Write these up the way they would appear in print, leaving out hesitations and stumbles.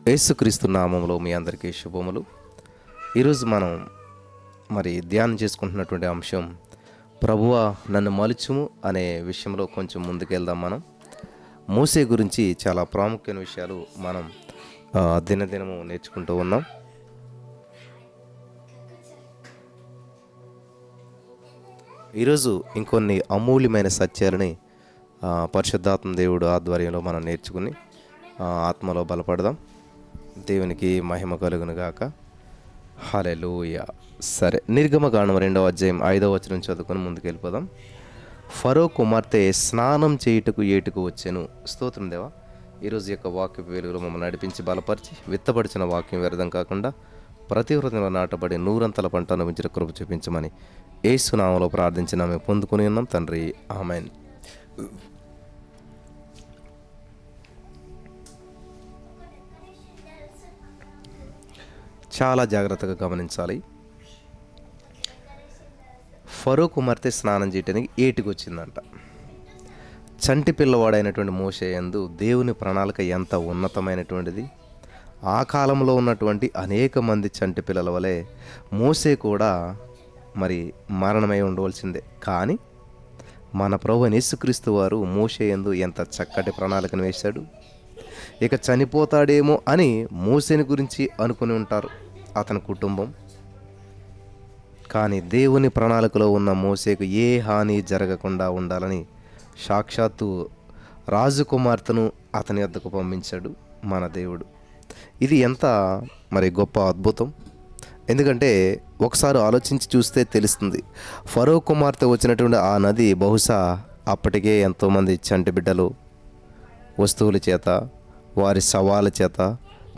యేసుక్రీస్తు నామములో మీ అందరికీ శుభములు. ఈరోజు మనం ధ్యానం చేసుకుంటున్నటువంటి అంశం ప్రభువా నన్ను మలుచుము అనే విషయంలో కొంచెం ముందుకెళ్దాం. మనం మోసే గురించి చాలా ప్రాముఖ్యమైన విషయాలు మనం దినదినము నేర్చుకుంటూ ఉన్నాం. ఈరోజు ఇంకొన్ని అమూల్యమైన సత్యాలని పరిశుద్ధాత్మ దేవుడు ఆధ్వర్యంలో మనం నేర్చుకుని ఆత్మలో బలపడదాం. దేవునికి మహిమ కలుగును గాక. హల్లెలూయా. సరే, నిర్గమకాండం 2వ అధ్యాయం 5వ వచనం చదువుకొని ముందుకెళ్ళిపోదాం. ఫరో కుమార్తె స్నానం చేయుటకు ఏటుకు వచ్చెను. స్తోత్రం దేవా, ఈరోజు యొక్క వాక్య వెలుగులో మమ్మల్ని నడిపించి బలపరిచి విత్తపడిచిన వాక్యం వ్యర్థం కాకుండా ప్రతి హృదయంలో నాటబడి నూరంతల పంట అనుభవించిన కృప చూపించమని యేసు నామములో ప్రార్థించి మేము పొందుకుని ఉన్నాం తండ్రి, ఆమేన్. చాలా జాగ్రత్తగా గమనించాలి. ఫరో కుమార్తె స్నానం చేయడానికి ఏటికి వచ్చిందంట. చంటి పిల్లవాడైనటువంటి మోషే యందు దేవుని ప్రణాళిక ఎంత ఉన్నతమైనటువంటిది. ఆ కాలంలో ఉన్నటువంటి అనేక మంది చంటి పిల్లల వలె మోషే కూడా మరణమై ఉండవలసిందే. కానీ మన ప్రభువైన యేసుక్రీస్తు వారు మోషే యందు ఎంత చక్కటి ప్రణాళికను వేశాడు. ఇక చనిపోతాడేమో అని మోసేని గురించి అనుకుని ఉంటారు అతని కుటుంబం. కానీ దేవుని ప్రణాళికలో ఉన్న మోసేకు ఏ హాని జరగకుండా ఉండాలని సాక్షాత్తు రాజకుమార్తెను అతని వద్దకు పంపించాడు మన దేవుడు. ఇది ఎంత గొప్ప అద్భుతం. ఎందుకంటే ఒకసారి ఆలోచించి చూస్తే తెలుస్తుంది. ఫరో కుమార్తె వచ్చినటువంటి ఆ నది బహుశా అప్పటికే ఎంతోమంది చంటి బిడ్డలు వస్తువుల చేత వారి శవాల చేత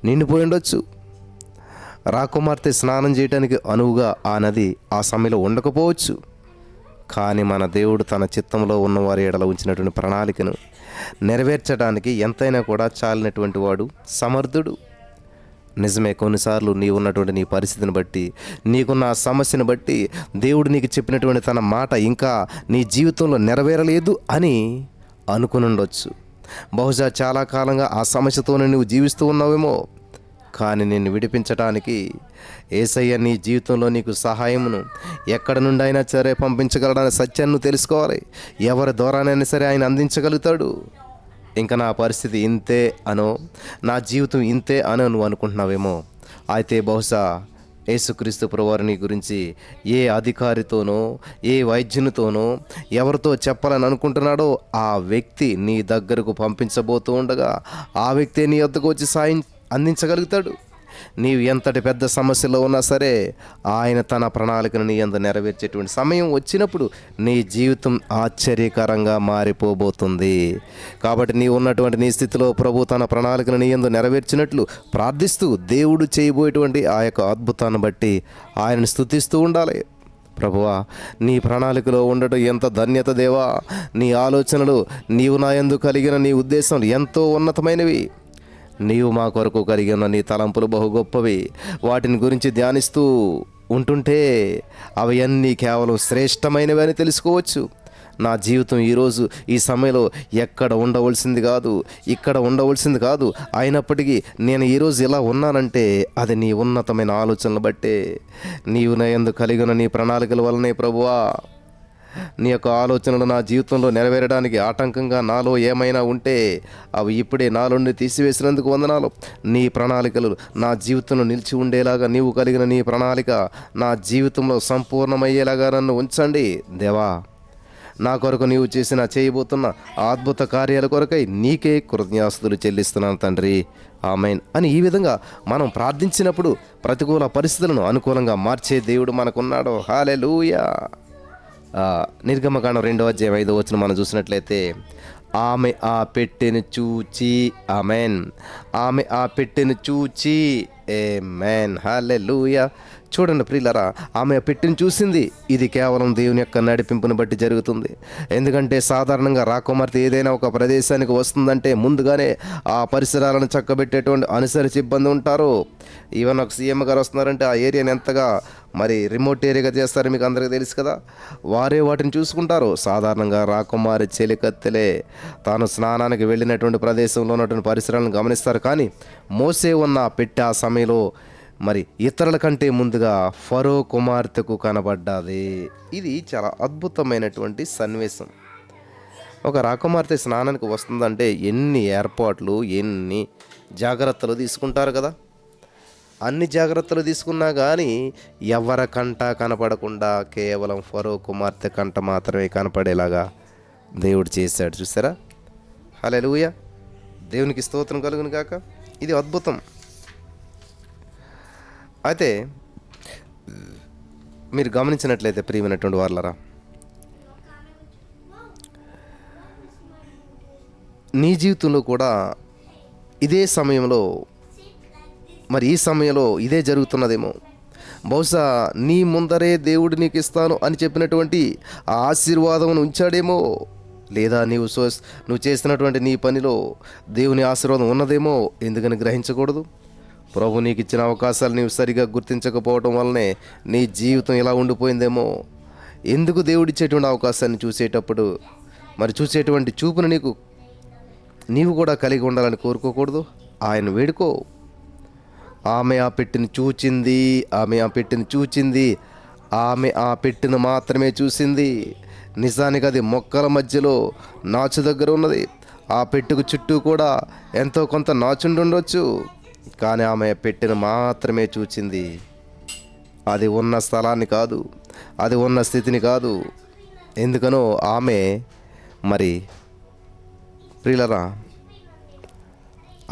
నిండిపోయి ఉండొచ్చు. రాకుమార్తె స్నానం చేయడానికి అనువుగా ఆ నది ఆ సమయంలో ఉండకపోవచ్చు. కానీ మన దేవుడు తన చిత్తంలో ఉన్నవారి ఎడల ఉంచినటువంటి ప్రణాళికను నెరవేర్చడానికి ఎంతైనా కూడా చాలినటువంటి వాడు, సమర్థుడు. నిజమే, కొన్నిసార్లు నీవు ఉన్నటువంటి నీ పరిస్థితిని బట్టి, నీకున్న సమస్యను బట్టి దేవుడు నీకు చెప్పినటువంటి తన మాట ఇంకా నీ జీవితంలో నెరవేరలేదు అని అనుకుని ఉండొచ్చు. బహుశా చాలా కాలంగా ఆ సమస్యతోనే నువ్వు జీవిస్తూ ఉన్నావేమో. కానీ నిన్ను విడిపించడానికి యేసయ్య నీ జీవితంలో నీకు సహాయమును ఎక్కడ నుండి అయినా సరే పంపించగలడనే సత్యాన్ని నువ్వు తెలుసుకోవాలి. ఎవరి ద్వారానైనా సరే ఆయన అందించగలుగుతాడు. ఇంకా నా పరిస్థితి ఇంతే అనో, నా జీవితం ఇంతే అనో నువ్వు అనుకుంటున్నావేమో. అయితే బహుశా యేసుక్రీస్తు ప్రభువారిని గురించి ఏ అధికారితోనో ఏ వైద్యునితోనో ఎవరితో చెప్పాలని అనుకుంటున్నాడో ఆ వ్యక్తి నీ దగ్గరకు పంపించబోతూ ఉండగా ఆ వ్యక్తి నీ వద్దకు వచ్చి సాయం అందించగలుగుతాడు. నీవు ఎంతటి పెద్ద సమస్యలో ఉన్నా సరే ఆయన తన ప్రణాళికను నీ యందు నెరవేర్చేటువంటి సమయం వచ్చినప్పుడు నీ జీవితం ఆశ్చర్యకరంగా మారిపోబోతుంది. కాబట్టి నీవు ఉన్నటువంటి నీ స్థితిలో ప్రభు తన ప్రణాళికను నీ యందు నెరవేర్చినట్లు ప్రార్థిస్తూ దేవుడు చేయబోయేటువంటి ఆ యొక్క అద్భుతాన్ని బట్టి ఆయనను స్తుతిస్తూ ఉండాలి. ప్రభువా, నీ ప్రణాళికలో ఉండటం ఎంత ధన్యత దేవా. నీ ఆలోచనలు, నీవు నా యందు కలిగిన నీ ఉద్దేశం ఎంతో ఉన్నతమైనవి. నీవు మా కొరకు కలిగిన నీ తలంపులు బహు గొప్పవి. వాటిని గురించి ధ్యానిస్తూ ఉంటుంటే అవి అన్నీ కేవలం శ్రేష్టమైనవి అని తెలుసుకోవచ్చు. నా జీవితం ఈరోజు ఈ సమయంలో ఎక్కడ ఉండవలసింది కాదు, ఇక్కడ ఉండవలసింది కాదు. అయినప్పటికీ నేను ఈరోజు ఇలా ఉన్నానంటే అది నీ ఉన్నతమైన ఆలోచనలు బట్టే, నీవు నా యందు కలిగిన నీ ప్రణాళికల వల్లనే ప్రభువా. నీ యొక్క ఆలోచనలు నా జీవితంలో నెరవేరడానికి ఆటంకంగా నాలో ఏమైనా ఉంటే అవి ఇప్పుడే నాలో నుండి తీసివేసినందుకు వందనాలు. నీ ప్రణాళికలు నా జీవితంలో నిలిచి ఉండేలాగా, నీవు కలిగిన నీ ప్రణాళిక నా జీవితంలో సంపూర్ణమయ్యేలాగా నన్ను ఉంచండి దేవా. నా కొరకు నీవు చేయబోతున్న అద్భుత కార్యాల కొరకై నీకే కృతజ్ఞతాస్తుతులు చెల్లిస్తున్నాను తండ్రి, ఆమేన్ అని ఈ విధంగా మనం ప్రార్థించినప్పుడు ప్రతికూల పరిస్థితులను అనుకూలంగా మార్చే దేవుడు మనకున్నాడు. హల్లెలూయా. నిర్గమకాండం 2వ అధ్యాయం 5వ వచనం మనం చూసినట్లయితే, ఆమె ఆ పెట్టెను చూచి, ఆమెన్, ఆమె ఆ పెట్టెను చూచి, ఆమేన్, హల్లెలూయా, చూడండి ప్రియులరా, ఆమె పెట్టిని చూసింది. ఇది కేవలం దేవుని యొక్క నడిపింపుని బట్టి జరుగుతుంది. ఎందుకంటే సాధారణంగా రాకుమార్తె ఏదైనా ఒక ప్రదేశానికి వస్తుందంటే ముందుగానే ఆ పరిసరాలను చక్కబెట్టేటువంటి అనుసరి సిబ్బంది ఉంటారు. ఈవెన్ ఒక సీఎం గారు వస్తున్నారంటే ఆ ఏరియాని ఎంతగా మరి రిమోట్ ఏరియాగా చేస్తారో మీకు అందరికీ తెలుసు కదా. వారే వాటిని చూసుకుంటారు. సాధారణంగా రాకుమారి చెలికత్తెలే తాను స్నానానికి వెళ్ళినటువంటి ప్రదేశంలో ఉన్నటువంటి పరిసరాలను గమనిస్తారు. కానీ మోసే ఉన్న పెట్టె ఆ సమయంలో మరి ఇతరుల కంటే ముందుగా ఫరో కుమార్తెకు కనబడ్డాది. ఇది చాలా అద్భుతమైనటువంటి సన్నివేశం. ఒక రాకుమార్తె స్నానానికి వస్తుందంటే ఎన్ని ఏర్పాట్లు, ఎన్ని జాగ్రత్తలు తీసుకుంటారు కదా. అన్ని జాగ్రత్తలు తీసుకున్నా కానీ ఎవరి కంట కనపడకుండా కేవలం ఫరో కుమార్తె కంట మాత్రమే కనపడేలాగా దేవుడు చేశాడు. చూసారా? హల్లెలూయా, దేవునికి స్తోత్రం కలుగును గాక. ఇది అద్భుతం. అయితే మీరు గమనించినట్లయితే ప్రియమైనటువంటి వాళ్ళరా, నీ జీవితంలో కూడా ఇదే సమయంలో మరి ఈ సమయంలో ఇదే జరుగుతున్నదేమో. బహుశా నీ ముందరే దేవుడు నీకు ఇస్తాను అని చెప్పినటువంటి ఆ ఆశీర్వాదం ఉంచాడేమో. లేదా నువ్వు చేసినటువంటి నీ పనిలో దేవుని ఆశీర్వాదం ఉన్నదేమో. ఎందుకని గ్రహించకూడదు? ప్రభు నీకు ఇచ్చిన అవకాశాలు నీవు సరిగా గుర్తించకపోవడం వల్లనే నీ జీవితం ఇలా ఉండిపోయిందేమో. ఎందుకు దేవుడిచ్చేటువంటి అవకాశాన్ని చూసేటువంటి చూపును నీవు కూడా కలిగి ఉండాలని కోరుకోకూడదు? ఆయన వేడుకో. ఆమె ఆ పెట్టెను మాత్రమే చూసింది. నిజానికి అది మొక్కల మధ్యలో నాచు దగ్గర ఉన్నది. ఆ పెట్టెకు చుట్టూ కూడా ఎంతో కొంత నాచుండొచ్చు. కానీ ఆమె పెట్టెను మాత్రమే చూచింది. అది ఉన్న స్థలాన్ని కాదు, అది ఉన్న స్థితిని కాదు. ఎందుకనో ఆమె మరి ప్రియులరా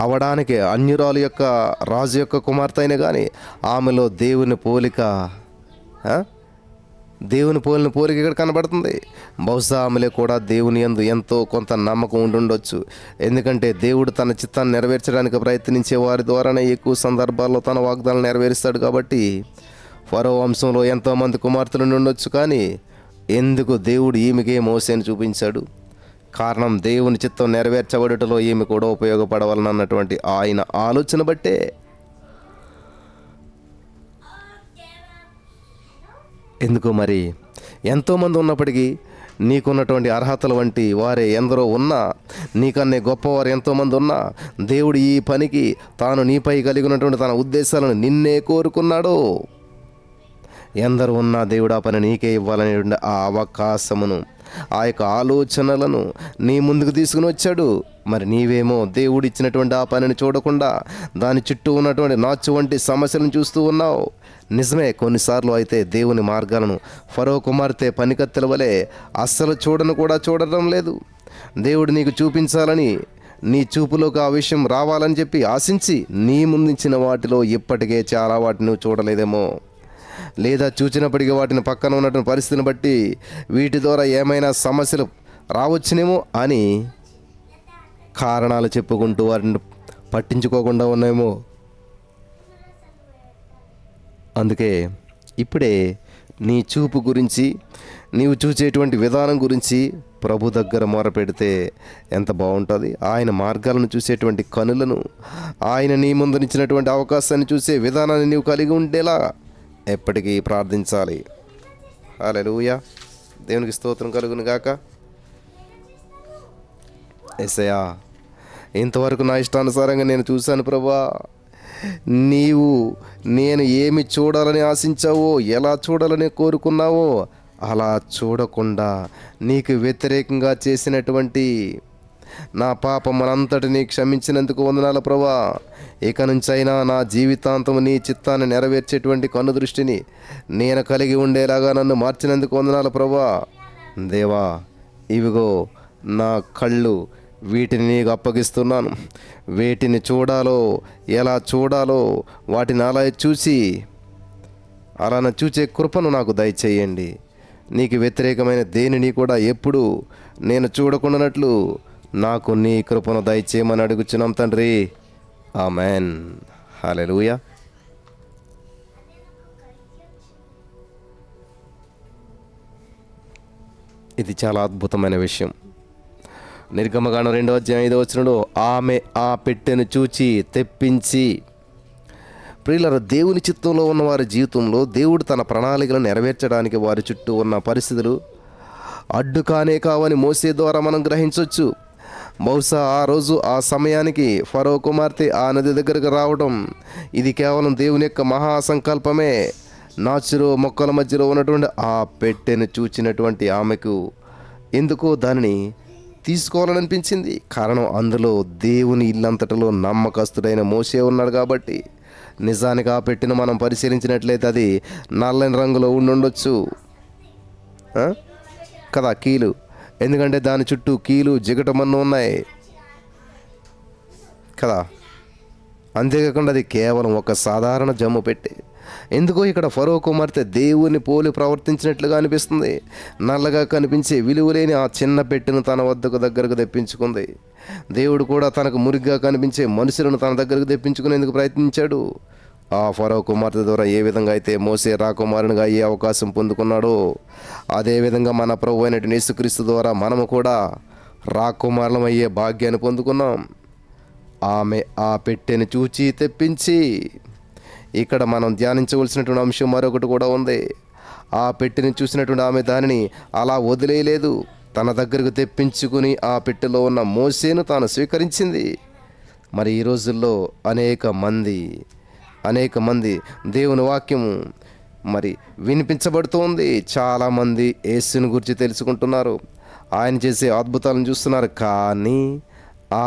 అవడానికి అన్యురాలు యొక్క రాజు యొక్క కుమార్తె అయినా కానీ ఆమెలో దేవుని పోలిన పోలిక ఇక్కడ కనబడుతుంది. బహుశా ఆమెలో కూడా దేవుని యందు ఎంతో కొంత నమ్మకం ఉండుండొచ్చు. ఎందుకంటే దేవుడు తన చిత్తాన్ని నెరవేర్చడానికి ప్రయత్నించే వారి ద్వారానే ఎక్కువ సందర్భాల్లో తన వాగ్దానాలు నెరవేరుస్తాడు. కాబట్టి ఫరో వంశంలో ఎంతోమంది కుమార్తెలు ఉండొచ్చు. కానీ ఎందుకు దేవుడు ఈమెకే మోసేని చూపించాడు? కారణం దేవుని చిత్తం నెరవేర్చబడుటలో ఈమె కూడా ఉపయోగపడవాలన్నటువంటి ఆయన ఆలోచన బట్టే. ఎందుకు మరి ఎంతోమంది ఉన్నప్పటికీ నీకున్నటువంటి అర్హతల వంటి వారే ఎందరో ఉన్నా, నీకన్నే గొప్పవారు ఎంతోమంది ఉన్నా, దేవుడు ఈ పనికి తాను నీపై కలిగి ఉన్నటువంటి తన ఉద్దేశాలను నిన్నే కోరుకున్నాడు. ఎందరు ఉన్నా దేవుడు ఆ పని నీకే ఇవ్వాలనే ఆ అవకాశమును, ఆ యొక్క ఆలోచనలను నీ ముందుకు తీసుకుని వచ్చాడు. మరి నీవేమో దేవుడు ఇచ్చినటువంటి ఆ పనిని చూడకుండా దాని చుట్టూ ఉన్నటువంటి నాచు వంటి సమస్యలను చూస్తూ ఉన్నావు. నిజమే, కొన్నిసార్లు అయితే దేవుని మార్గాలను ఫరో కుమార్తె పనికత్తెల వలె అస్సలు చూడడం లేదు. దేవుడు నీకు చూపించాలని, నీ చూపులోకి ఆ విషయం రావాలని చెప్పి ఆశించి నీ ముందుంచిన వాటిలో ఇప్పటికే చాలా వాటిని నువ్వు చూడలేదేమో. లేదా చూచినప్పటికీ వాటిని పక్కన ఉన్నటువంటి పరిస్థితిని బట్టి వీటి ద్వారా ఏమైనా సమస్యలు రావచ్చునేమో అని కారణాలు చెప్పుకుంటూ వాటిని పట్టించుకోకుండా ఉన్నాయేమో. అందుకే ఇప్పుడే నీ చూపు గురించి, నీవు చూసేటువంటి విధానం గురించి ప్రభు దగ్గర మొరపెడితే ఎంత బాగుంటుంది. ఆయన మార్గాలను చూసేటువంటి కనులను, ఆయన నీ ముందునిచ్చినటువంటి అవకాశాన్ని చూసే విధానాన్ని నీవు కలిగి ఉండేలా ఎప్పటికీ ప్రార్థించాలి. హల్లెలూయా, దేవునికి స్తోత్రం కలుగును గాక. యేసయ్యా, ఇంతవరకు నా ఇష్టానుసారంగా నేను చూశాను ప్రభువా. నేను ఏమి చూడాలని ఆశించావో, ఎలా చూడాలని కోరుకున్నావో అలా చూడకుండా నీకు వ్యతిరేకంగా చేసినటువంటి నా పాపమనంతటినీ క్షమించినందుకు వందనాలు ప్రభువా. ఇక నుంచైనా నా జీవితాంతం నీ చిత్తాన్ని నెరవేర్చేటువంటి కన్నుదృష్టిని నేను కలిగి ఉండేలాగా నన్ను మార్చినందుకు వందనాలు ప్రభువా. దేవా, ఇవిగో నా కళ్ళు, వీటిని నీకు అప్పగిస్తున్నాను. వీటిని చూడాలో, ఎలా చూడాలో వాటిని అలా చూచే కృపను నాకు దయచేయండి. నీకు వ్యతిరేకమైన దేనిని కూడా ఎప్పుడు నేను చూడకుండానట్లు నాకు నీ కృపను దయచేయమని అడుగుచున్నాం తండ్రి. ఆమెన్. హల్లెలూయా. ఇది చాలా అద్భుతమైన విషయం. నిర్గమకాండం 2:5 ఆమె ఆ పెట్టెను చూచి తెప్పించి. ప్రియులారా, దేవుని చిత్తంలో ఉన్న వారి జీవితంలో దేవుడు తన ప్రణాళికలను నెరవేర్చడానికి వారి చుట్టూ ఉన్న పరిస్థితులు అడ్డు కానే కావని మోసే ద్వారా మనం గ్రహించవచ్చు. బహుశా ఆ రోజు ఆ సమయానికి ఫరో కుమార్తె ఆ నది దగ్గరకు రావడం ఇది కేవలం దేవుని యొక్క మహాసంకల్పమే. నాచురో మొక్కల మధ్యలో ఉన్నటువంటి ఆ పెట్టెను చూచినటువంటి ఆమెకు ఎందుకో దానిని తీసుకోవాలని అనిపించింది. కారణం, అందులో దేవుని ఇల్లంతటిలో నమ్మకస్తుడైన మోసే ఉన్నాడు కాబట్టి. నిజానికి ఆ పెట్టెను మనం పరిశీలించినట్లయితే అది నల్లని రంగులో ఉండొచ్చు కదా, కీలు. ఎందుకంటే దాని చుట్టూ కీలు జిగటమన్ను ఉన్నాయి కదా. అంతేకాకుండా అది కేవలం ఒక సాధారణ జమ్ము పెట్టె. ఎందుకో ఇక్కడ ఫరో కుమార్తె దేవుని పోలి ప్రవర్తించినట్లుగా అనిపిస్తుంది. నల్లగా కనిపించే విలువలేని ఆ చిన్న పెట్టెను తన వద్దకు దగ్గరకు తెప్పించుకుంది. దేవుడు కూడా తనకు మురిగ్గా కనిపించే మనుషులను తన దగ్గరకు తెప్పించుకునేందుకు ప్రయత్నించాడు. ఆ ఫరో కుమార్తె ద్వారా ఏ విధంగా అయితే మోసే రాకుమారునిగా అయ్యే అవకాశం పొందుకున్నాడో, అదేవిధంగా మన ప్రభు అయినటువంటి యేసుక్రీస్తు ద్వారా మనము కూడా రాకుమారులం అయ్యే భాగ్యాన్ని పొందుకున్నాం. ఆమె ఆ పెట్టెను చూచి తెప్పించి. ఇక్కడ మనం ధ్యానించవలసినటువంటి అంశం మరొకటి కూడా ఉంది. ఆ పెట్టెని చూసినటువంటి ఆమె దానిని అలా వదిలేయలేదు. తన దగ్గరకు తెప్పించుకుని ఆ పెట్టెలో ఉన్న మోసేను తాను స్వీకరించింది. మరి ఈ రోజుల్లో అనేక మంది దేవుని వాక్యము మరి వినిపించబడుతోంది. చాలామంది యేసుని గురించి తెలుసుకుంటున్నారు, ఆయన చేసే అద్భుతాలను చూస్తున్నారు, కానీ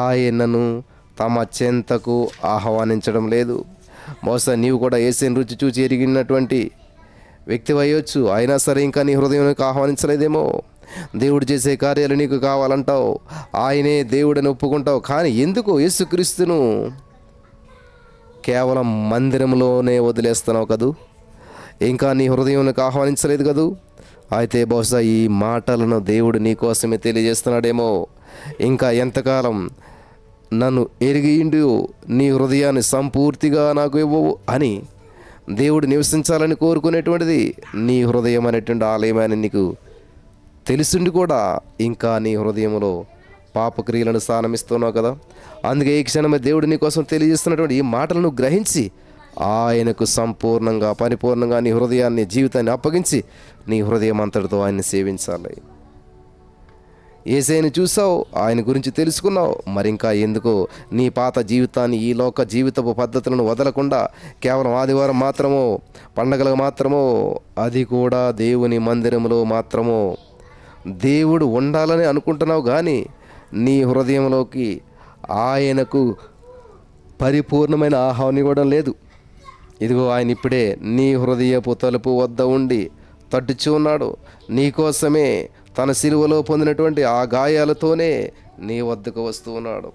ఆయనను తమ చెంతకు ఆహ్వానించడం లేదు. బహుశా నీవు కూడా యేసుని రుచి చూచి ఎరిగినటువంటి వ్యక్తి అయ్యొచ్చు, అయినా సరే ఇంకా నీ హృదయానికి ఆహ్వానించలేదేమో. దేవుడు చేసే కార్యాలు నీకు కావాలంటావు, ఆయనే దేవుడని ఒప్పుకుంటావు, కానీ ఎందుకు యేసుక్రీస్తును కేవలం మందిరంలోనే వదిలేస్తున్నావు కదూ, ఇంకా నీ హృదయానికి ఆహ్వానించలేదు కదూ. అయితే బహుశా ఈ మాటలను దేవుడు నీ కోసమే తెలియజేస్తున్నాడేమో. ఇంకా ఎంతకాలం నన్ను ఎరిగిండు, నీ హృదయాన్ని సంపూర్తిగా నాకు ఇవ్వవు అని దేవుడు నివసించాలని కోరుకునేటువంటిది నీ హృదయం అనేటువంటి ఆలయమని నీకు తెలుసుండి కూడా ఇంకా నీ హృదయంలో పాపక్రియలను స్థానమిస్తున్నావు కదా. అందుకే ఈ క్షణమే దేవుడు నీ కోసం తెలియజేస్తున్నటువంటి ఈ మాటలను గ్రహించి ఆయనకు సంపూర్ణంగా పరిపూర్ణంగా నీ హృదయాన్ని జీవితాన్ని అప్పగించి నీ హృదయం అంతటితో ఆయన్ని సేవించాలి. యేసయ్యను చూసావు, ఆయన గురించి తెలుసుకున్నావు, మరి ఇంకా ఎందుకో నీ పాత జీవితాన్ని, ఈ లోక జీవితపు పద్ధతులను వదలకుండా కేవలం ఆదివారం మాత్రమో, పండగలకు మాత్రమో, అది కూడా దేవుని మందిరంలో మాత్రమో దేవుడు ఉండాలని అనుకుంటున్నావు, కానీ నీ హృదయంలోకి ఆయనకు పరిపూర్ణమైన ఆహ్వానం ఇవ్వడం లేదు. ఇదిగో ఆయన ఇప్పుడే నీ హృదయపు తలుపు వద్ద ఉండి తట్టుచూ ఉన్నాడు. నీకోసమే తన సిలువలో పొందినటువంటి ఆ గాయాలతోనే నీ వద్దకు వస్తూ ఉన్నాడు.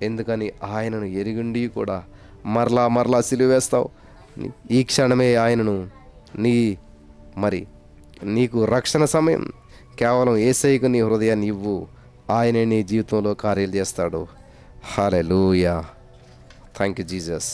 ఎందుకని ఆయనను ఎరిగిండి కూడా మరలా సిలువ వేస్తావు. ఈ క్షణమే ఆయనను నీకు రక్షణ సమయం. కేవలం యేసయ్యకు నీ హృదయాన్ని ఇవ్వు, ఆయనే నీ జీవితంలో కార్యాలు చేస్తాడు. హల్లెలూయా, థ్యాంక్ యూ జీసస్.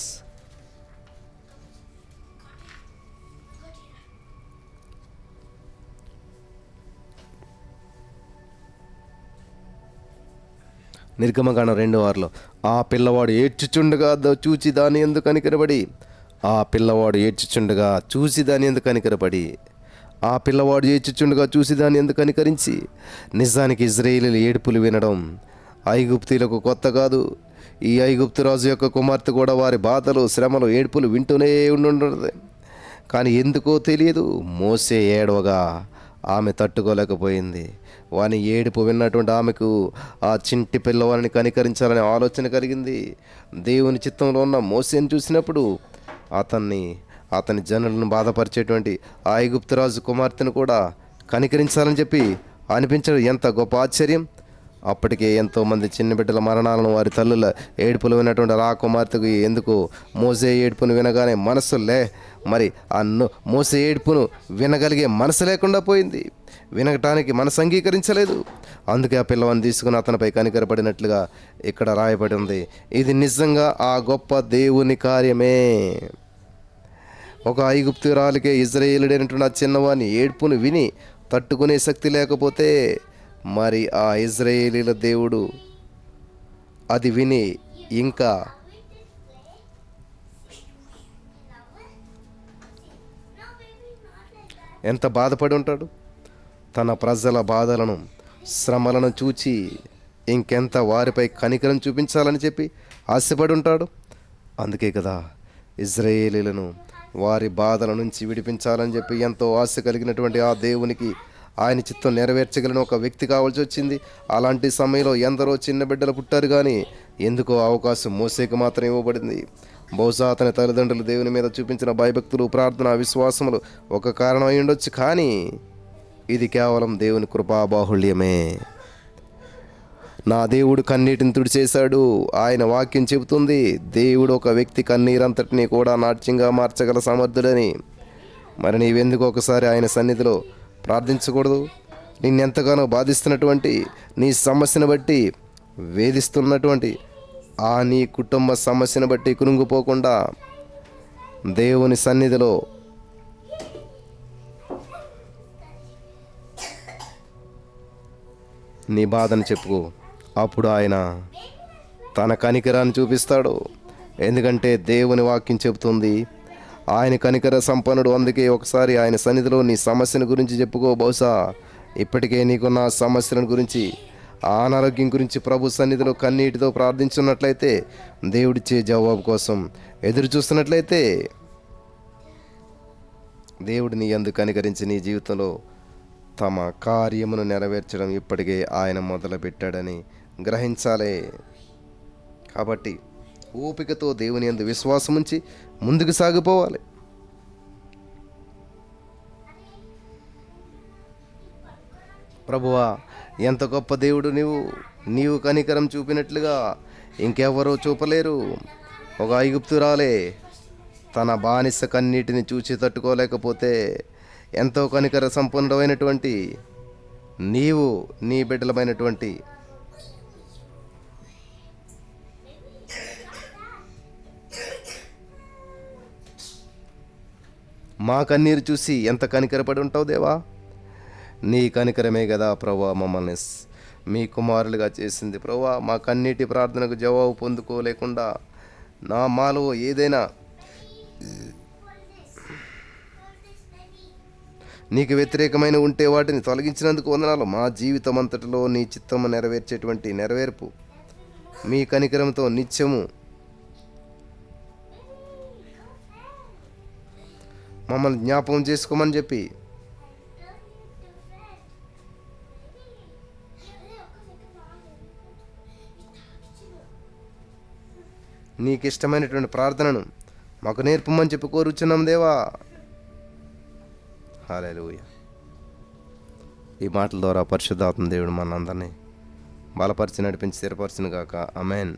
నిర్గమకాండం 2:6 ఆ పిల్లవాడు ఏడ్చుచుండగా చూచి దాని ఎందుకు కనికరపడి. ఆ పిల్లవాడు ఏడ్చుచుండగా చూసి దాని ఎందుకు కనికరపడి. ఆ పిల్లవాడు ఏడ్చుచుండగా చూసి దాన్ని ఎందుకు కనికరించి. నిజానికి ఇజ్రాయేలీల ఏడుపులు వినడం ఐగుప్తీలకు కొత్త కాదు. ఈ ఐగుప్తు రాజు యొక్క కుమార్తె కూడా వారి బాధలు, శ్రమలు, ఏడుపులు వింటూనే ఉండుండదు. కానీ ఎందుకో తెలియదు, మోసే ఏడవగా ఆమె తట్టుకోలేకపోయింది. వాని ఏడుపు విన్నటువంటి ఆమెకు ఆ చింటి పిల్లవాడిని కనికరించాలనే ఆలోచన కలిగింది. దేవుని చిత్తంలో ఉన్న మోసేని చూసినప్పుడు అతని జనులను బాధపరిచేటువంటి ఆ ఐగుప్తురాజు కుమార్తెను కూడా కనికరించాలని చెప్పి అనిపించడం ఎంత గొప్ప ఆశ్చర్యం. అప్పటికే ఎంతోమంది చిన్న బిడ్డల మరణాలను వారి తల్లుల ఏడుపులు విన్నటువంటి ఆ కుమార్తెకు ఎందుకు మోసే ఏడుపును వినగానే మోసే ఏడుపును వినగలిగే మనసు లేకుండా పోయింది. వినటానికి మనసు అంగీకరించలేదు. అందుకే ఆ పిల్లవాడిని తీసుకుని అతనిపై కనికరపడినట్లుగా ఇక్కడ రాయబడి ఉంది. ఇది నిజంగా ఆ గొప్ప దేవుని కార్యమే. ఒక ఐగుప్తురాలికే ఇజ్రాయేలుడైనటువంటి ఆ చిన్నవాని ఏడుపును విని తట్టుకునే శక్తి లేకపోతే మరి ఆ ఇజ్రాయేలీల దేవుడు అది విని ఇంకా ఎంత బాధపడి ఉంటాడు. తన ప్రజల బాధలను, శ్రమలను చూచి ఇంకెంత వారిపై కనికరం చూపించాలని చెప్పి ఆశపడి ఉంటాడు. అందుకే కదా ఇజ్రాయేలీలను వారి బాధల నుంచి విడిపించాలని చెప్పి ఎంతో ఆశ కలిగినటువంటి ఆ దేవునికి ఆయన చిత్తం నెరవేర్చగలిగిన ఒక వ్యక్తి కావాల్సి వచ్చింది. అలాంటి సమయంలో ఎందరో చిన్న బిడ్డలు పుట్టారు, కానీ ఎందుకో అవకాశం మోసేకు మాత్రం ఇవ్వబడింది. బహుశా అతని తల్లిదండ్రులు దేవుని మీద చూపించిన భయభక్తులు, ప్రార్థన, విశ్వాసములు ఒక కారణం అయి ఉండొచ్చు, కానీ ఇది కేవలం దేవుని కృపాబాహుళ్యమే. నా దేవుడు కన్నీటిని తుడిచేశాడు. ఆయన వాక్యం చెబుతుంది దేవుడు ఒక వ్యక్తి కన్నీరంతటినీ కూడా నాట్యంగా మార్చగల సమర్థుడని. మరి నీవెందుకు ఒకసారి ఆయన సన్నిధిలో ప్రార్థించకూడదు? నిన్నెంతగానో బాధిస్తున్నటువంటి నీ సమస్యను బట్టి, వేధిస్తున్నటువంటి ఆ నీ కుటుంబ సమస్యను బట్టి కురుంగిపోకుండా దేవుని సన్నిధిలో నీ బాధను చెప్పుకో. అప్పుడు ఆయన తన కనికరాన్ని చూపిస్తాడు. ఎందుకంటే దేవుని వాక్యం చెబుతుంది ఆయన కనికర సంపన్నుడు. అందుకే ఒకసారి ఆయన సన్నిధిలో నీ సమస్యను గురించి చెప్పుకో. బహుశా ఇప్పటికే నీకున్న సమస్యల గురించి, అనారోగ్యం గురించి ప్రభు సన్నిధిలో కన్నీటితో ప్రార్థించున్నట్లయితే, దేవుడిచ్చే జవాబు కోసం ఎదురు చూస్తున్నట్లయితే, దేవుడు నీ యందు కనికరించి నీ జీవితంలో తమ కార్యమును నెరవేర్చడం ఇప్పటికే ఆయన మొదలుపెట్టాడని గ్రహించాలి. కాబట్టి ఓపికతో దేవుని యందు విశ్వాసం ఉంచి ముందుకు సాగిపోవాలి. ప్రభువా, ఎంత గొప్ప దేవుడు నీవు కనికరం చూపినట్లుగా ఇంకెవరో చూపలేరు. ఒక ఐగుప్తురాలే తన బానిస కన్నీటిని చూచి తట్టుకోలేకపోతే, ఎంతో కనికర సంపన్నుడమైనటువంటి నీవు నీ బిడ్డలమైనటువంటి మా కన్నీరు చూసి ఎంత కనికరపడి ఉంటావు దేవా. నీ కనికరమే కదా ప్రభువా మమ్మల్ని మీ కుమారులుగా చేసింది. ప్రభువా, మా కన్నీటి ప్రార్థనకు జవాబు పొందుకోలేకుండా మాలో ఏదైనా నీకు వ్యతిరేకమైన ఉంటే వాటిని తొలగించినందుకు వందనాలు. మా జీవితం అంతటిలో నీ చిత్తము నెరవేర్చేటువంటి నెరవేర్పు మీ కనికరంతో నిత్యము మమ్మల్ని జ్ఞాపకం చేసుకోమని చెప్పి నీకు ఇష్టమైనటువంటి ప్రార్థనను మాకు నేర్పమని చెప్పి కోరుచున్నాం దేవా. హల్లెలూయా. ఈ మాటల ద్వారా పరిశుద్ధాత్మ దేవుడు మనందరినీ బలపరిచి నడిపించి స్థిరపరచును గాక. ఆమేన్.